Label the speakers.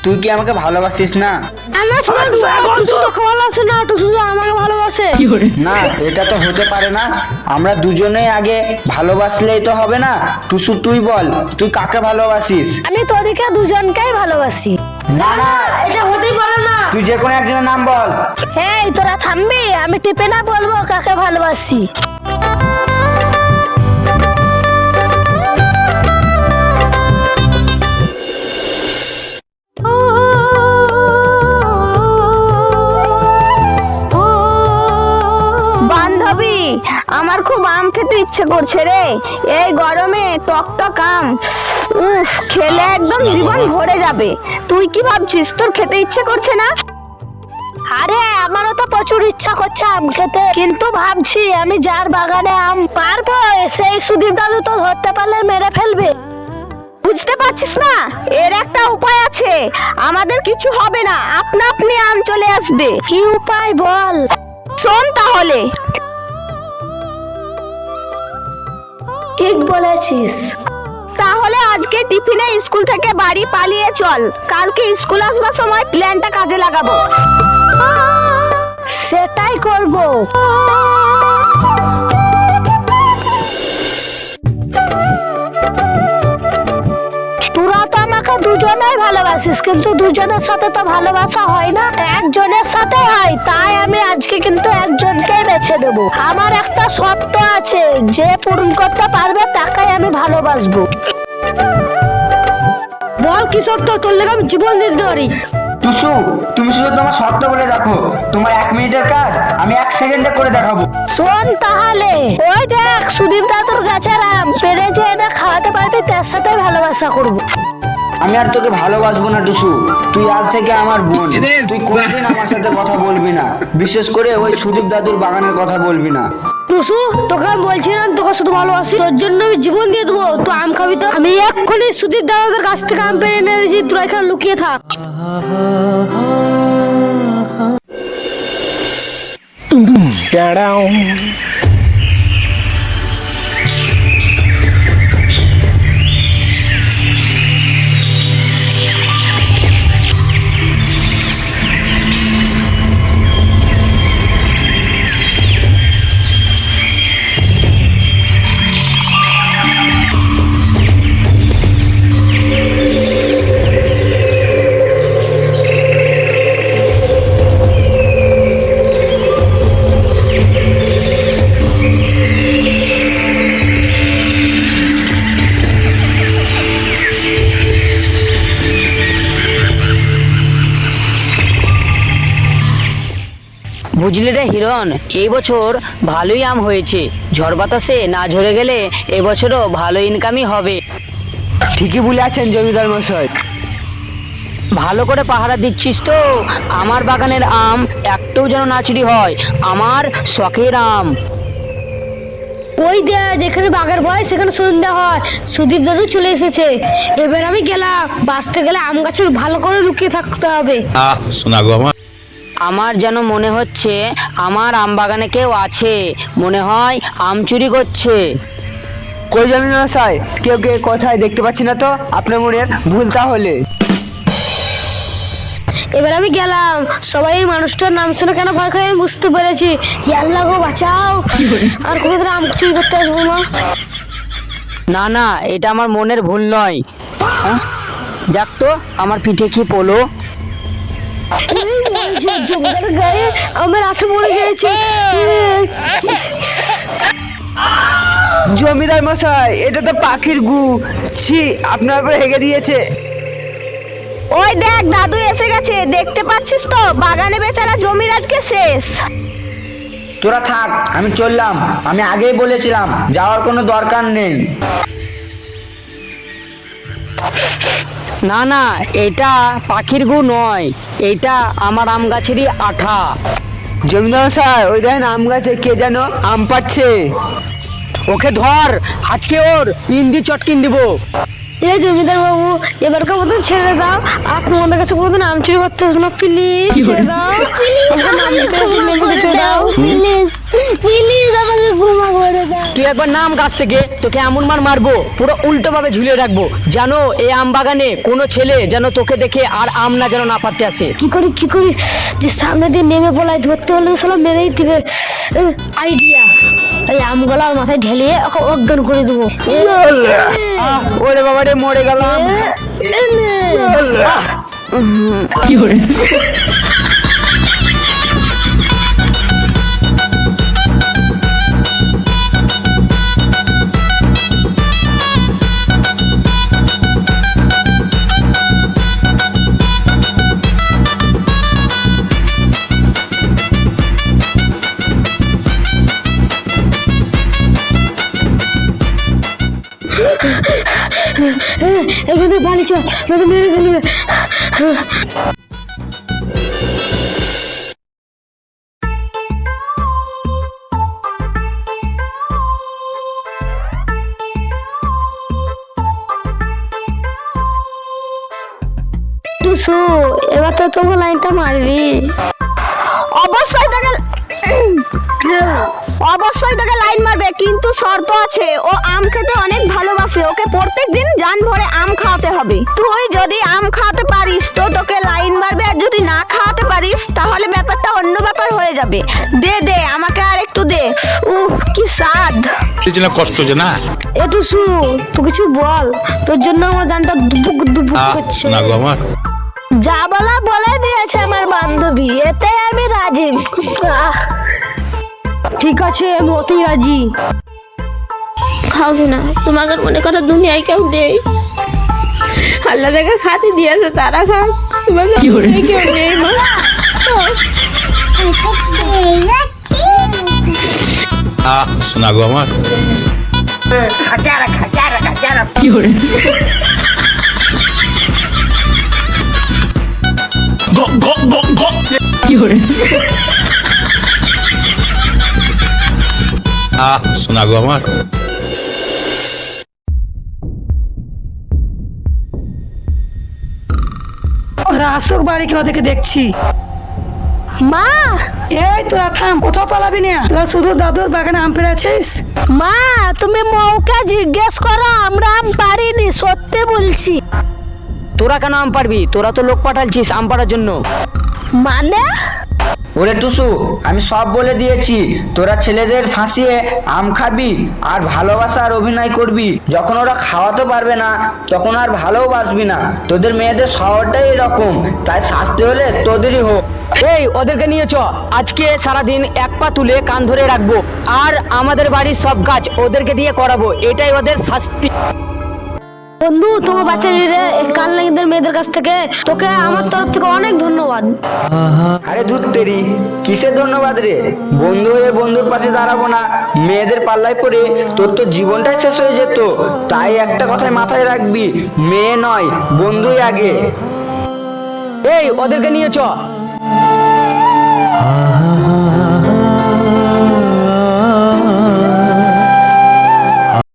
Speaker 1: তুই কি আমাকে ভালোবাসিস না? না, এটা তো হতে পারে না। আমরা দুজনেই আগে ভালোবাসলেই তো হবে না। টুসু তুই বল, তুই কাকে ভালোবাসিস?
Speaker 2: আমি তোদেরকে দুজনকেই ভালোবাসি।
Speaker 1: না না,
Speaker 2: এটা হতেই পারে না।
Speaker 1: তুই যে কোনো একজনের নাম বল।
Speaker 2: এই তোরা থামবি? আমি টিপে না বলবো কাকে ভালোবাসি। বান্ধবী, আমার খুব আম খেতে ইচ্ছে করছে রে। এই গরমে টক টক আম, উফ, খেলে একদম জীবন ভরে যাবে। তুই কি ভাবছিস, তোর খেতে ইচ্ছে করছে না? আরে আমারও তো প্রচুর ইচ্ছা করছে আম খেতে, কিন্তু ভাবছি আমি যার বাগানে আম পারবো সেই সুদীপ দাদু তো ধরতে পারলে মেরে ফেলবে। বুঝতে পারছিস না? এর একটা উপায় আছে, আমাদের কিছু হবে না, আপনা আপনি আম চলে আসবে। কি উপায় বল? শোন তাহলে। ঠিক বলেছিস। তাহলে আজকে টিফিনে স্কুল থেকে বাড়ি পালিয়ে চল, কালকে স্কুল আসবার সময় প্ল্যানটা কাজে লাগাবো। সেটাই করব। তোরা তো আমাকে দুজনেই ভালোবাসিস, কিন্তু দুজনের সাথে তো ভালোবাসা হয় না, একজনের সাথে হয়। তাই আমি আজকে কিন্তু একজনকেই বেছে নেব। আমার একটা শর্ত আছে, যে পূরণ করতে পারবে তাকেই আমি ভালোবাসবো। বল কি শর্ত? তোর লেগে আমি জীবন দিতে পারি।
Speaker 1: টুসু, তুমি শুধু তোমার শর্ত বলে দেখো, তোমার 1 মিনিটের কাজ আমি 1 সেকেন্ডে করে দেখাবো।
Speaker 2: শোন তাহলে, ওই দেখ সুদীপ দাদুর গাছের আম পেরেছে, এটা খাওয়াতে পারবি, তার সাথে ভালোবাসা করবো।
Speaker 1: আমি আর তোকে ভালোবাসবো না টুসু, তুই আজ থেকে আমার বোন। তুই কোনদিন আমার সাথে কথা বলবি না, বিশেষ করে ওই সুদীপ দাদুর বাগানের কথা বলবি না।
Speaker 2: টুসু, তোকে আমি বলছিলাম তোকে শুধু ভালোবাসি, তোর জন্য আমি জীবন দিয়ে দেবো। তুই আম খাবি তো? আমি এক্ষুনি সুদীপ দাদাদের কাছ থেকে আম পেরে এনে দিয়েছি, তোরা এখানে লুকিয়ে থাক।
Speaker 3: বুঝলি রে হিরণ, এই বছর ভালোই আম হয়েছে। ঝড় বাতাসে না ঝরে গেলে এবছরও ভালো ইনকামই হবে।
Speaker 1: ঠিকই বলে আছেন জমিদার মশাই।
Speaker 3: ভালো করে পাহারা দিচ্ছিস তো? আমার বাগানের আম একটাও যেন না চুরি হয়, আমার শখের আম।
Speaker 2: ওই দে, যেখানে বাঘের ভয় সেখানে সন্ধ্যা হয়। সুদীপ দাদু চলে এসেছে। এবার আমি গেলাম, বাঁচতে গেলে আম গাছের ভালো করে লুকিয়ে থাকতে হবে।
Speaker 4: শোনা গো আমার।
Speaker 3: আমার যেন মনে হচ্ছে আমার আম বাগানে কেউ আছে, মনে হয় আম চুরি করছে।
Speaker 1: কই জমিদার মশাই, কেউ কে কোথায় দেখতে পাচ্ছি না তো? আপনার মনের ভুল তাহলে।
Speaker 2: এবার আমি গেলাম, সবাই এই মানুষটার নাম শুনে কেন ভয় খায় আমি বুঝতে পেরেছি। আল্লাহ গো বাঁচাও, আর কোনোদিন আম চুরি করতে আসবো না।
Speaker 3: না না, এটা আমার মনের ভুল নয়। দেখ তো আমার পিঠে কি পোলো।
Speaker 2: জমিদারের গায়ে আমার আঠা পড়ে গেছে।
Speaker 1: জমিদার মশাই, এটা তো পাখির গু। ছি, আপনার উপরে হেগে দিয়েছে।
Speaker 2: ওই দেখ দাদু এসে গেছে, দেখতে পাচ্ছিস তো? বাগানে বেচারা জমির আজকে শেষ।
Speaker 1: তোরা থাক, আমি চললাম। আমি আগেই বলেছিলাম যাওয়ার কোনো দরকার নেই।
Speaker 3: না না, এটা পাখির গু নয়, এটা আমার আম গাছেরই আঠা।
Speaker 1: জমিদার মশাই, ওই দেখেন আম গাছে কে যেন আম পাচ্ছে।
Speaker 3: ওকে ধর, আজকে ওর ইন্দি চটকিন দিব।
Speaker 2: এ জমিদার বাবু, এবারকার মতন ছেড়ে দাও। আর তোমাদের কাছে কোনোদিন আম চুরি করতে আসবো না, প্লিজ ছেড়ে দাও। আমাকে নাম দিতে ছেড়ে দাও,
Speaker 5: প্লিজ আমাকে ক্ষমা করে দাও।
Speaker 3: তুই একবার নাম গাছ থেকে, তোকে এমন মার মারবো পুরো উল্টো ভাবে ঝুলিয়ে রাখবো, জানো এই আম বাগানে কোনো ছেলে যেন তোকে দেখে আর আম না যেন না পারতে আসে।
Speaker 2: কি করি যে সামনে দিয়ে নেমে বলাই ধরতে হলে সব মেরেই দিবে। আইডিয়া, এই আমগুলো আর মাথায় ঢেলিয়ে ওকে অজ্ঞান করে দেবো।
Speaker 1: ওরে বাবা রে, মরে গেলাম।
Speaker 3: কি করে
Speaker 2: এখানে বাড়ি চল, মেরে ফেলবে। টুসু, এবার তো তোমার লাইনটা মারবি। অবশ্যই তোকে লাইন মারবে, কিন্তু শর্ত আছে। ও আম খেতে অনেক ভালোবাসে, ওকে প্রত্যেকদিন জান ভরে আম খাওয়াতে হবে। তুই যদি আম খাওয়াতে পারিস তো তোকে লাইন মারবে, আর যদি না খাওয়াতে পারিস তাহলে ব্যাপারটা অন্য ব্যাপার হয়ে যাবে। দে আমাকে আর একটু দে। উফ, কি স্বাদ।
Speaker 4: কষ্ট যে না
Speaker 2: একটু শু, তুই কিছু বল, তোর জন্য আমার জানটা দুপুক করছে।
Speaker 4: না গো আমার
Speaker 2: যা বলা বলে দিয়েছে আমার বান্ধবী, এতে আমি রাজি। ঠিক আছে, আমি অতই রাজি।
Speaker 5: খাওয়াবে না, তোমাকে মনে করো দুনিয়ায় কেউ নেই, আল্লাহ দেখে খাতে দিয়েছে তারা খায়, তোমাকে দুনিয়ায় কেউ নেই মা।
Speaker 4: শোনা গো আমার
Speaker 3: কি করে কি করে
Speaker 4: শোনা গো আমার
Speaker 6: ওরা আসুক বাড়িকে, ওদেরকে দেখছি।
Speaker 2: মা,
Speaker 6: এই তোরা থাম, কোথাও পালাবি না। তোরা শুধু দাদুর বাগানে আম পেড়েছিস।
Speaker 2: মা তুমি মৌকে জিজ্ঞেস করো, আমরা আম পারিনি, সত্যি বলছি।
Speaker 3: তোরা কেন আম পারবি? তোরা তো লোক পাঠালছিস আম পাড়ার জন্য।
Speaker 2: মানে
Speaker 1: ওরে টুসু, আমি সব বলে দিয়েছি। তোরা ছেলেদের ফাঁসিয়ে আম খাবি আর ভালোবাসার অভিনয় করবি। যখন ওরা খাওয়াতে পারবে না তখন আর ভালোবাসবি না। তোদের মেয়েদের শহরটাই এরকম, তাই শাস্তি হলে তোদেরই হোক।
Speaker 3: এই ওদেরকে নিয়ে চ, আজকে সারাদিন এক পা তুলে কান ধরে রাখবো, আর আমাদের বাড়ির সব কাজ ওদেরকে দিয়ে করাবো, এটাই ওদের শাস্তি।
Speaker 2: বন্ধু, তোমার বাচ্চা রে কান লাগিদের মেয়েদের কাছ থেকে তোকে আমার তরফ থেকে অনেক ধন্যবাদ।
Speaker 1: আরে ধুর তেরি, কিসের ধন্যবাদ রে? বন্ধু হয়ে বন্ধুর পাশে দাঁড়াবো না, মেয়েদের পাল্লায় পড়ে তোর তো জীবনটাই শেষ হয়ে যেত। তাই একটা কথাই মাথায় রাখবি, মেয়ে নয় বন্ধুই আগে।
Speaker 3: এই ওদেরকে নিয়ে চ।